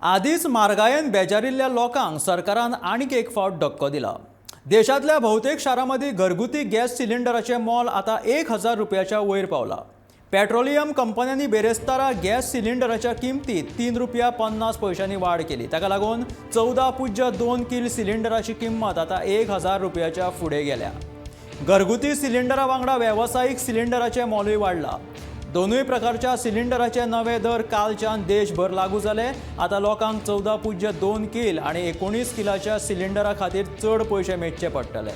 आधीच म्हारगायेन बेजारिल्ल्या लोकांक सरकारान आनीक एक फावट धक्को दिला। देशातल्या बहुतेक शारांमदी घरगुती गॅस सिलिंडराचें मोल आतां 1000 रुपयाच्या वयर पावला। पेट्रोलियम कंपन्यांनी बेरेस्तारा गॅस सिलिंडराच्या किंमतीत 3 रुपया 50 पैशांनी वाड केली। ताका लागून 14.2 किल सिलिंडराची किंमत आतां 1000 रुपयाच्या फुडें गेल्या। घरगुती सिलिंडरा वांगडा वेवसायीक सिलिंडराचें मोलूय वाडला। दोनूय प्रकारच्या सिलिंडराचे नवे दर कालच्यान देशभर लागू जाले। आतां लोकांक 14.2 किल आणि 19 किलाच्या सिलिंडरा खातीर चड पयशे मेजचे पडटले।